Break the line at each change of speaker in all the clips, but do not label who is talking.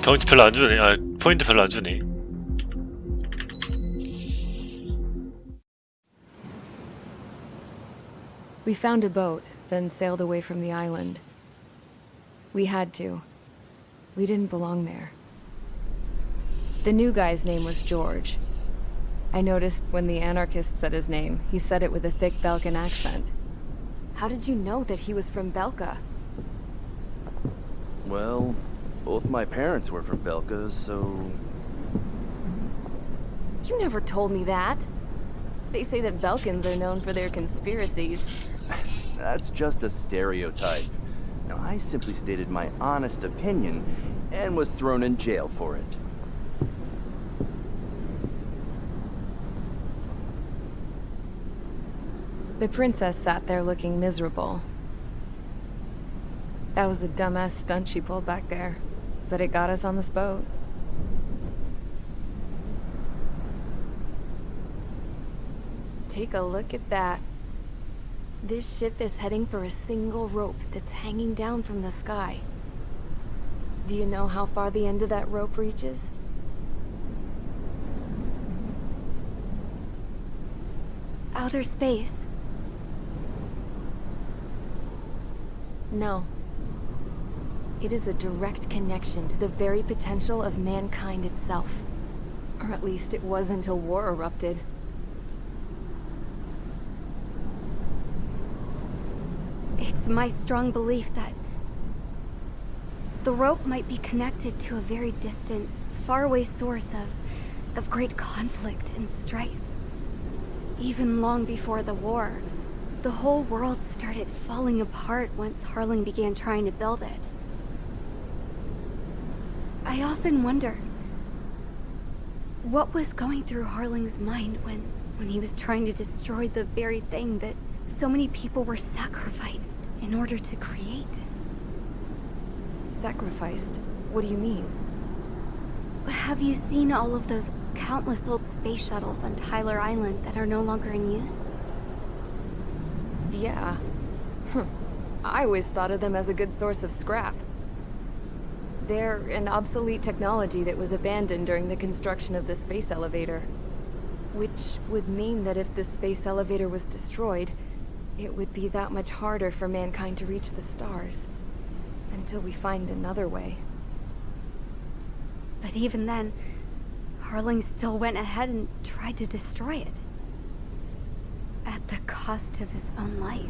경치 별로 안 주네. 아, 포인트 별로 안 주네.
We found a boat, then sailed away from the island. We had to. We didn't belong there. The new guy's name was George. I noticed when the anarchist said his name, he said it with a thick Belkan accent. How did you know that he was from Belka?
Well, both my parents were from Belka, so...
You never told me that. They say that Belkans are known for their conspiracies.
That's just a stereotype. Now, I simply stated my honest opinion and was thrown in jail for it.
The princess sat there looking miserable. That was a dumbass stunt she pulled back there, but it got us on this boat. Take a look at that. This ship is heading for a single rope that's hanging down from the sky. Do you know how far the end of that rope reaches?
Outer space.
No. It is a direct connection to the very potential of mankind itself. Or at least it was until war erupted.
It's my strong belief that the rope might be connected to a very distant, faraway source of great conflict and strife. Even long before the war, the whole world started falling apart once Harling began trying to build it. I often wonder what was going through Harling's mind when he was trying to destroy the very thing that so many people were sacrificed in order to create.
Sacrificed? What do you mean?
Have you seen all of those countless old space shuttles on Tyler Island that are no longer in use?
Yeah. I always thought of them as a good source of scrap. They're an obsolete technology that was abandoned during the construction of the space elevator. Which would mean that if the space elevator was destroyed, it would be that much harder for mankind to reach the stars. Until we find another way.
But even then, Harling still went ahead and tried to destroy it. At the cost of his own life.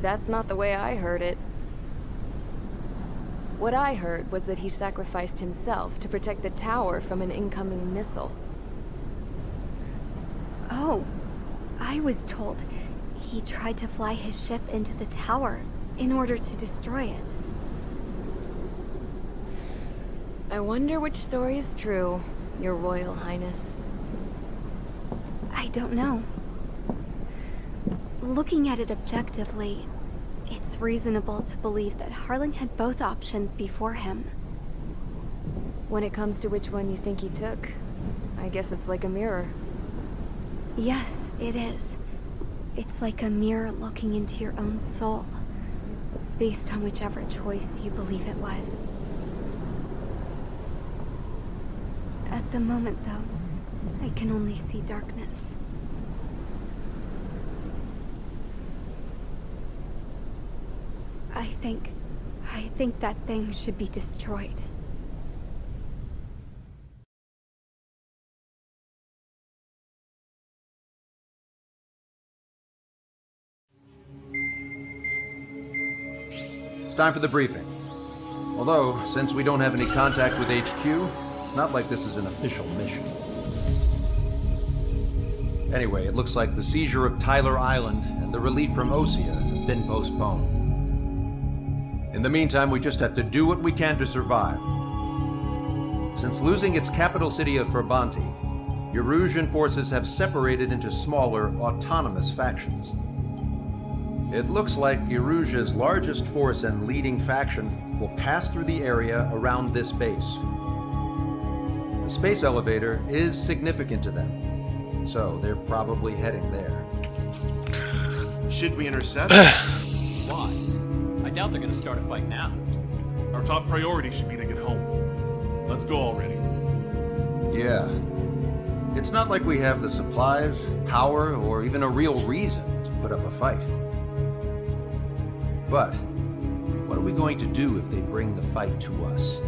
That's not the way I heard it. What I heard was that he sacrificed himself to protect the tower from an incoming missile.
Oh, I was told he tried to fly his ship into the tower in order to destroy it.
I wonder which story is true, Your Royal Highness.
I don't know. Looking at it objectively, it's reasonable to believe that Harling had both options before him.
When it comes to which one you think he took, I guess it's like a mirror.
Yes, it is. It's like a mirror looking into your own soul, based on whichever choice you believe it was. At the moment, though, I can only see darkness. I think that thing should be destroyed.
It's time for the briefing. Although, since we don't have any contact with HQ, it's not like this is an official mission. Anyway, it looks like the seizure of Tyler Island and the relief from Osea have been postponed. In the meantime, we just have to do what we can to survive. Since losing its capital city of Frabanti, Erusian forces have separated into smaller, autonomous factions. It looks like Erusia's largest force and leading faction will pass through the area around this base. The space elevator is significant to them, so they're probably heading there.
Should we intercept?
Why? I doubt they're gonna start a fight now.
Our top priority should be to get home. Let's go already.
Yeah. It's not like we have the supplies, power, or even a real reason to put up a fight. But what are we going to do if they bring the fight to us?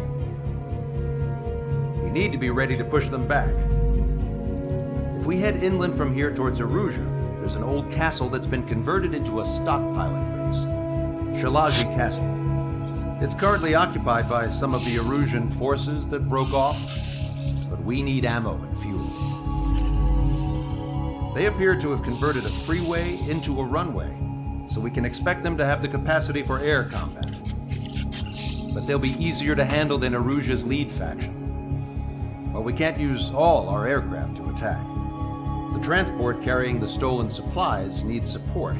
We need to be ready to push them back. If we head inland from here towards Aruja, there's an old castle that's been converted into a stockpiling base. Shalaji Castle. It's currently occupied by some of the Arujan forces that broke off, but we need ammo and fuel. They appear to have converted a freeway into a runway, so we can expect them to have the capacity for air combat. But they'll be easier to handle than Aruja's lead faction. While we can't use all our aircraft to attack, the transport carrying the stolen supplies needs support.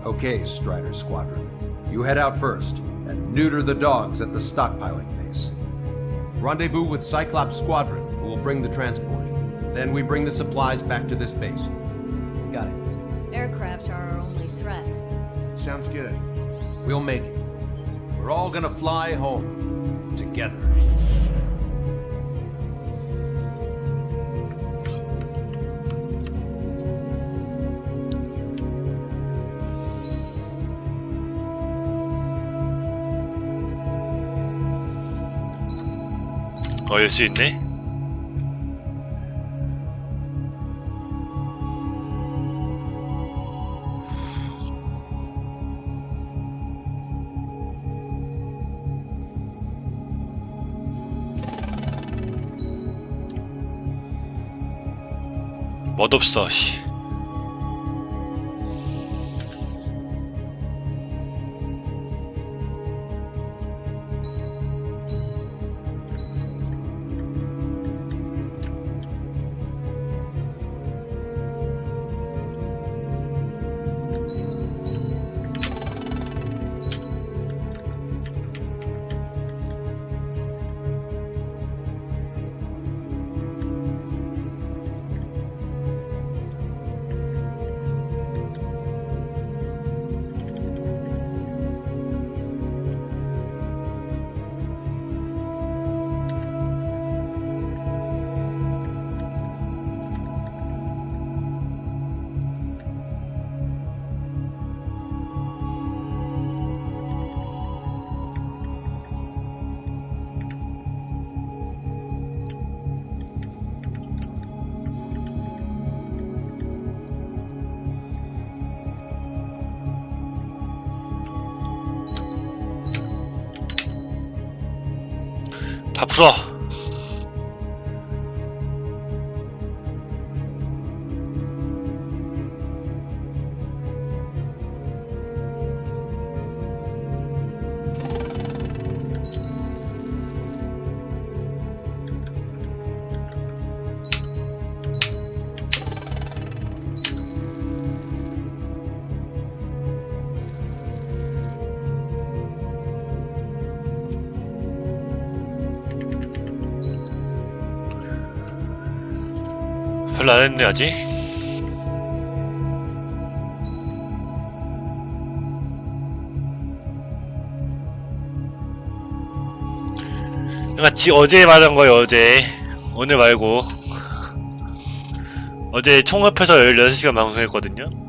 Okay, Strider Squadron. You head out first and neuter the dogs at the stockpiling base. Rendezvous with Cyclops Squadron, who will bring the transport. Then we bring the supplies back to this base.
Got it.
Aircraft are our only threat.
Sounds good.
We'll make it. We're all gonna fly home. Together.
열 수 있네. 멋없어, 씨. 다 풀어. 별로 안 했네 아직. 그러니까 어제 말한 거예요. 어제. 오늘 말고. 어제 총 합해서 16시간 방송했거든요.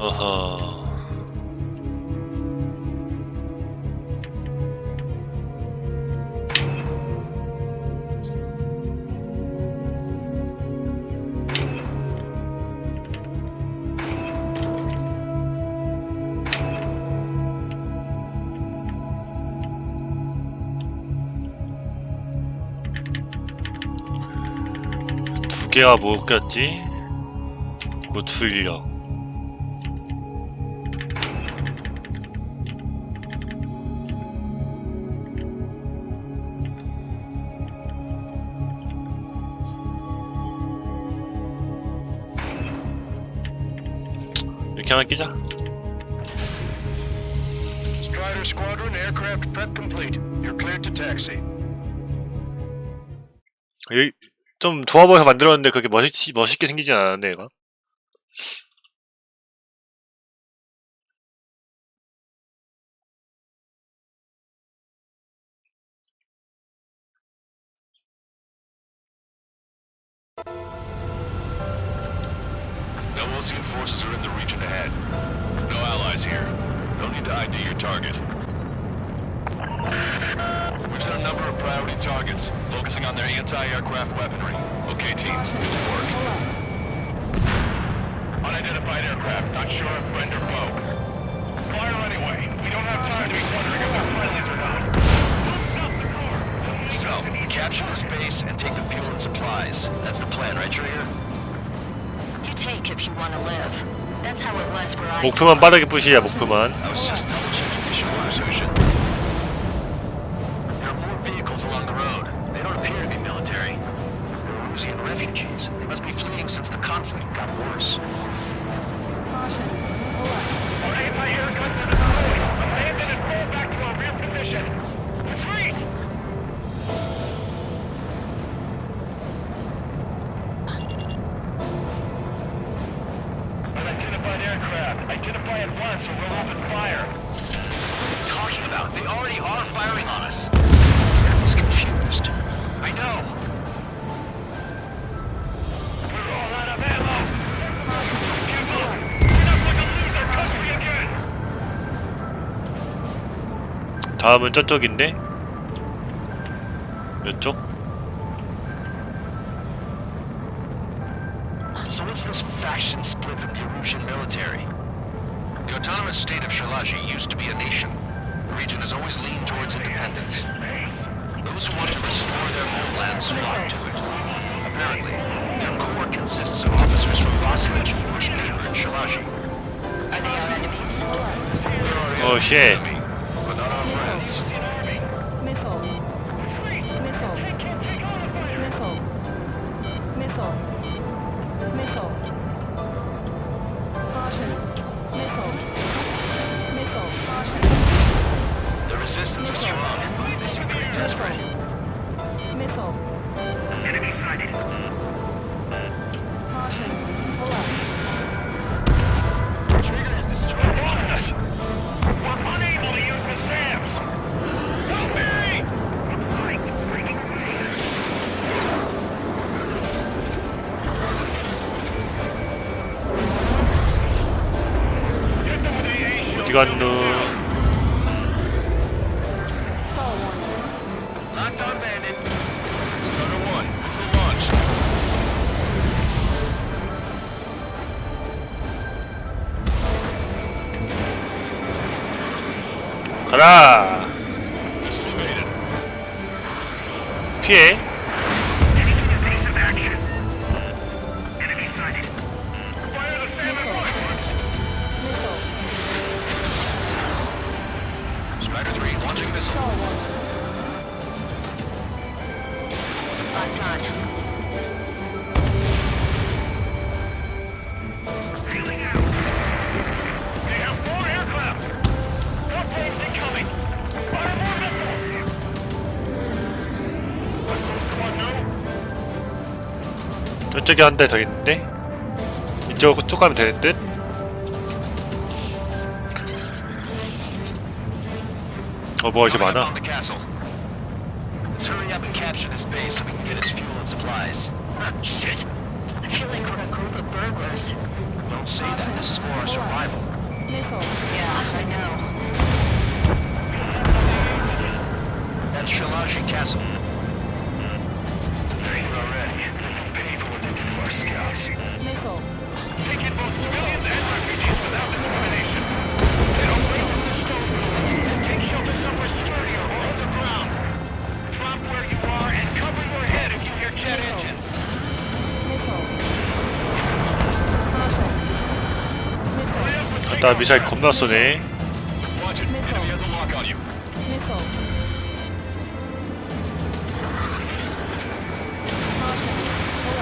어허. 두 개가 뭐였지? 고출력. 비켜만 끼자.
Strider Squadron, aircraft prep complete. You're cleared to taxi.
좀 좋아 보여서 만들었는데 그렇게 멋있게 생기진 않았네 얘가.
No Osean forces are in the region ahead. No allies here. No need to ID your target. We've set a number of priority targets, focusing on their anti-aircraft weaponry. Okay, team, get to work. Unidentified aircraft, not sure if friend or foe. Fire anyway. We don't have time to be wondering if they're friendlies or not. So, capture the space and take the fuel and supplies. That's the plan, right, Trigger?
You take if you want to live. That's how it was where I...
목표만 빠르게 부시자. 목표만.
I was just double-checking mission orders, Ocean. There are more vehicles along the road. They don't appear to be military. They're Rusian refugees. They must be fleeing since the conflict got worse. Our anti-air guns are deployed. Abandon and fall back to our rear position. Retreat! Unidentified aircraft. Identify at once or we'll open fire. What are you talking about? They already are firing on us. He's confused. I know. We're all out of ammo. Give up. We're not going to lose our country again.
다음은 저쪽인데? 이쪽?
So what's this faction split from the Russian military? The autonomous state of Shalashi used to be a nation. The region has always leaned towards independence. Those who want to restore their homelands flock to it. Apparently, their core consists of officers from Vasily, Bush neighbor in Shalashi.
Are they our enemies?
오 쉣.
But not our friends.
Missile. Missile. Missile. Missile. Missile. Caution. Missile. Missile. Caution.
The resistance is strong. They seem pretty desperate.
Missile.
Enemy sighted.
Caution. Alert.
Trigger has destroyed the target. We're unable to use the SAMs. Help me!
어디 갔노?
Locked on bandit. Strider 1, missile launched.
가라.
Missile evaded.
피해.
Enemy sighted. Fire the SAM at once. Strider 3 launching missile.
Locked on.
Reeling out. They have 4 aircraft. Upgrades incoming. Fire more missiles. Missiles 1, no.
저쪽에 한 대 더 있는데? 이쪽 쭉 가면 되는 듯? 뭐가 이렇게 많아?
On the castle. Let's hurry up and capture this base so we can get its fuel and supplies. Shit.
I feel like we're a group of burglars.
Don't say that. This is for our survival.
Missile.
Yeah, I know.
That's Shalashi Castle. Thank you already. Pay for what they did to our scouts.
Missile.
Take in both civilians and refugees without discrimination. They don't wait to stone them. Take shelter somewhere sturdier or underground. Drop where you are and cover your head if you hear jet engines.
Missile. Caution. Missile.
나 미사일 겁나 쏘네.
Watch it. Enemy has a lock on you.
Missile.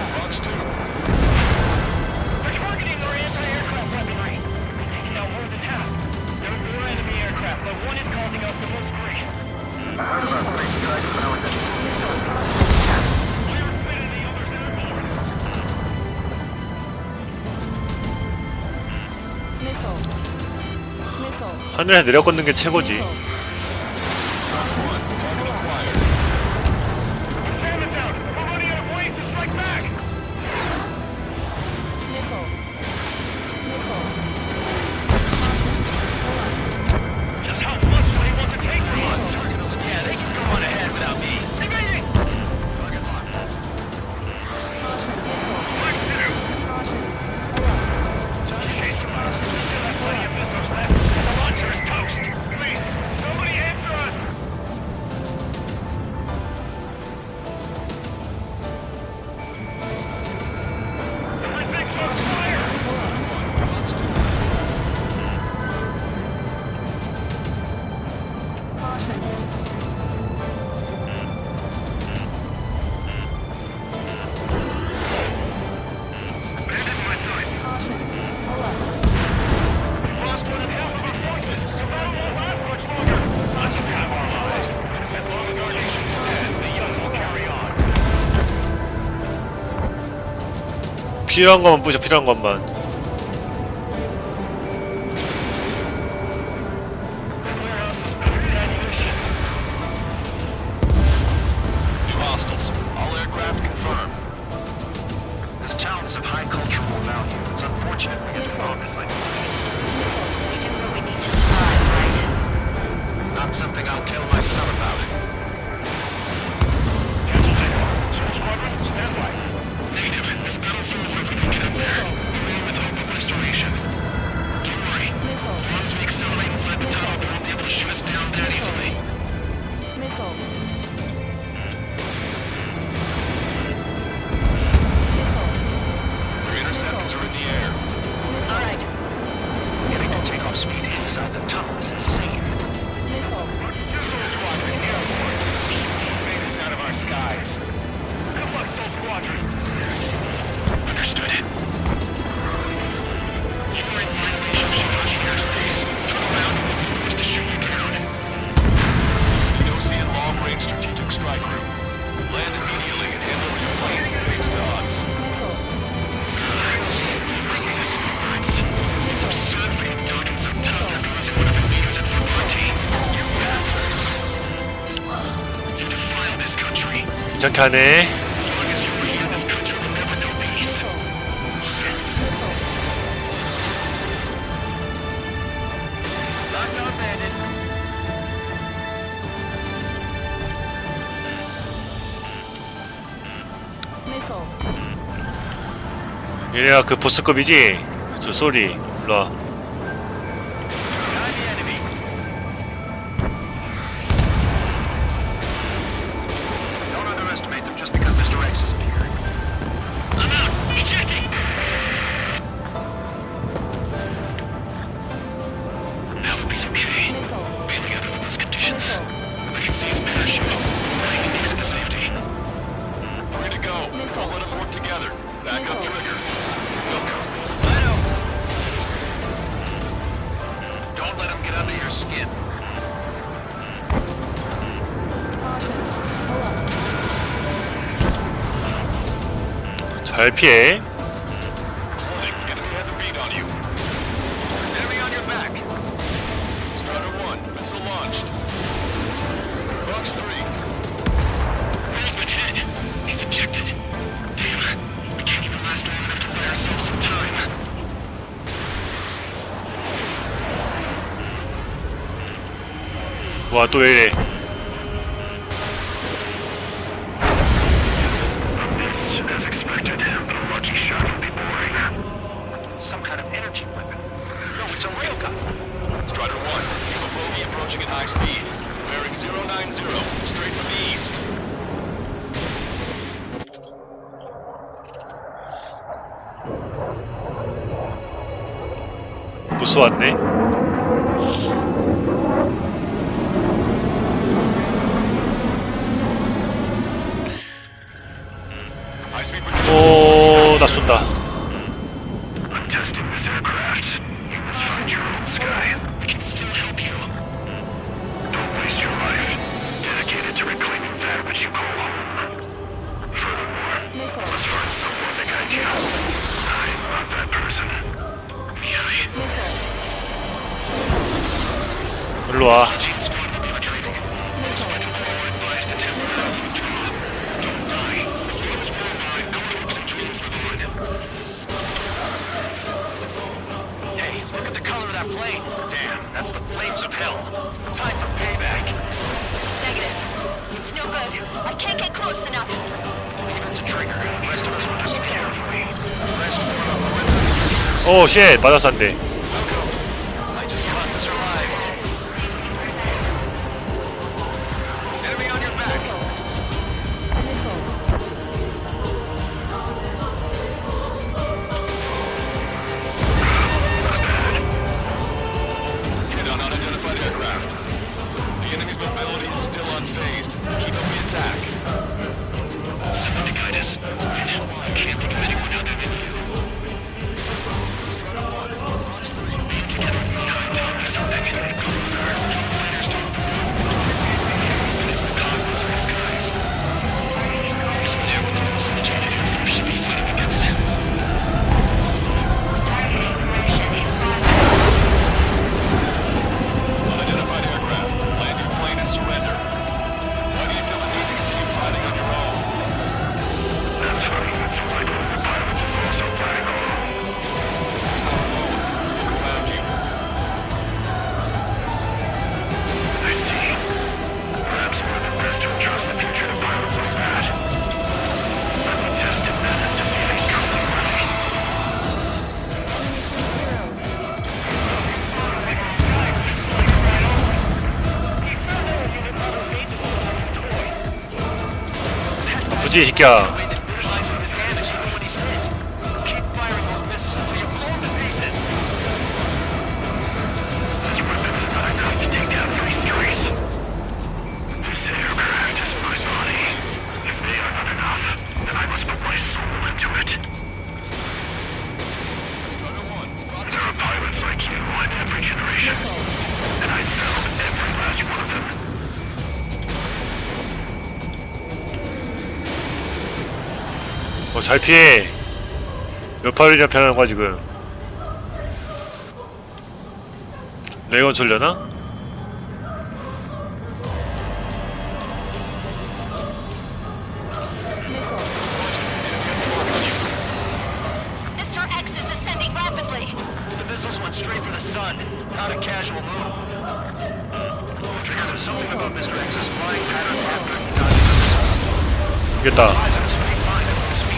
Fox 2.
They're targeting our anti-aircraft weaponry.
하늘에 내려 꽂는 게 최고지. 필요한 것만 부셔, 필요한 것만.
New hostiles. All aircraft confirmed. This town is of high cultural value. It's unfortunate we get involved in like this.
We do what we need to survive, right?
Not something I'll tell my son about. Negative. This battle zone is where we can get up there. Remain with hope of restoration. Don't worry. As long as we accelerate inside the tunnel, they won't be able to shoot us down that easily.
Missile.
Their interceptors are in the air.
All right.
Getting to takeoff speed inside the tunnel is insane.
Missile.
Out of our skies. Good luck, Soul Squadron. Understood. You are in violation of Shiraji airspace. Turn around and we'll be forced to shoot you down. This is the Ocean Long-Range Strategic Strike Group. Land immediately and hand over your planes and base to us. It's absurd for you talking so tough after losing one of his leaders at Fort Monty. You bastards. You defile this country.
괜찮게 하네.
As long as you are here, this country will never know peace. Locked on, bandit.
Missile.
얘네가 그 보스급이지? 저 소리. 일로와.
Behind the enemy. Don't underestimate them just because Mr. X isn't here. I'm out. Ejecting. Now we'll be okay. Bailing out under those conditions. I can see his parachute. Flying he makes it to safety. 3 to go. Don't let them work together. Back up trigger. I know. Don't let him get under your skin.
잘 피해.
Warning, enemy has a bead on you. Enemy on your back. Strider 1, missile launched. Fox 3. Man's been hit. He's ejected. Damn, we can't even last long enough to buy ourselves some time.
와, 또 왜 이래.
As expected, but a lucky shot would be boring. Some kind of energy weapon. No, it's a railgun. Strider 1, you have a bogey approaching at high speed. Bearing 090, straight from the east.
보스 왔네.
High speed
오, 나 쏜다.
I'm testing this aircraft. You must find your own sky. We can still help you. Don't waste your life. Dedicated to reclaiming that which you call home. Furthermore, let's find someone to guide you. I'm not that person. Miyai.
일로 와.
Hey, look at the color of that plane. Damn, that's the flames of hell. Time for payback.
Negative. It's no good. I can't get close enough.
Leave it to Trigger. The rest of us will just carefully.
오, 쉣. 맞았어, 안 돼.
I just cost us our lives. Enemy on your back.
Hit on unidentified aircraft. The enemy's mobility is still unfazed. Keep up the attack.
Somebody guide us. I can't think of anyone other than you.
Unidentified aircraft. Land your plane and surrender. Why do you feel the need to continue fighting on your own?
That's funny. It seems like one of the pilots is also fighting alone.
He's not alone. Look around you.
I see. Perhaps one of the best to entrust the future to pilots like that. Let me test him then and defeat his company.
굳이 이 새끼야.
Realizing the damage even when he's hit. Keep firing those missiles until you blow him to pieces. This weapon is not enough to take down three trees. This aircraft is my body. If they are not enough, then I must put my soul into it. There are pilots like you in every generation, and I found every last one of them.
잘 피해. 몇 발이나 편하는 거야 지금. 레이건 줄려나?
Mr. X is ascending rapidly.
The missiles went straight for the sun. Not a casual move. Trigger, there's something about Mr. X's flying pattern after he dodges.
이겼다.
Flies in a straight line at full speed.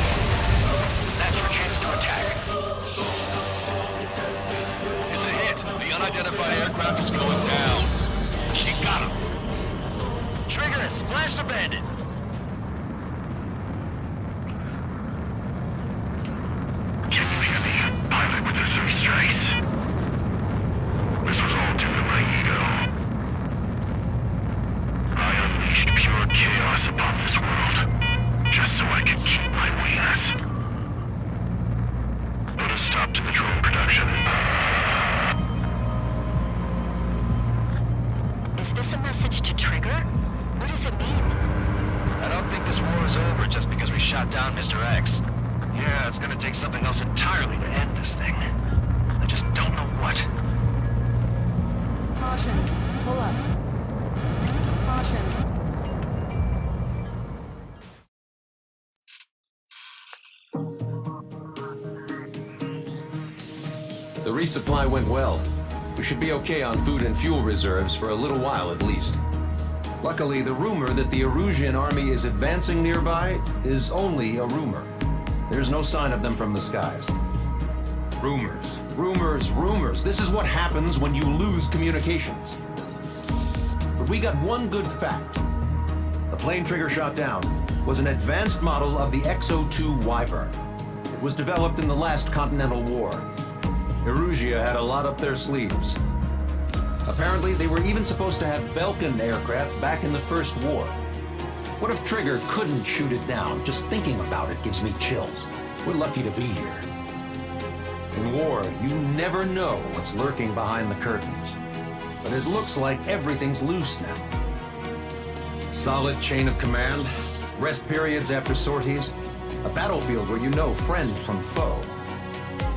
That's your chance to attack.
It's a hit. The unidentified aircraft is going down.
She got him. Trigger, splash to bed. Can you hear me? Pilot with the three strikes. This was all due to my ego. I unleashed pure chaos upon this world, just so I could keep my wings. Put a stop to the drone production.
Is this a message to Trigger? What does it mean?
I don't think this war is over just because we shot down Mr. X. Yeah, it's gonna take something else entirely to end this thing. I just don't know what.
Caution. Pull up. Caution.
The resupply went well. We should be okay on food and fuel reserves for a little while at least. Luckily, the rumor that the Erusian army is advancing nearby is only a rumor. There's no sign of them from the skies. Rumors, rumors, rumors. This is what happens when you lose communications. But we got one good fact. The plane Trigger shot down was an advanced model of the X-02 Wyvern. It was developed in the last Continental War. Erusia had a lot up their sleeves. Apparently, they were even supposed to have Belkin aircraft back in the First War. What if Trigger couldn't shoot it down? Just thinking about it gives me chills. We're lucky to be here. In war, you never know what's lurking behind the curtains. But it looks like everything's loose now. Solid chain of command, rest periods after sorties, a battlefield where you know friend from foe.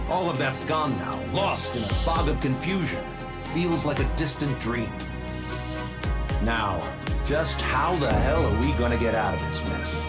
All of that's gone now, lost in a fog of confusion. Feels like a distant dream. Now, just how the hell are we gonna get out of this mess?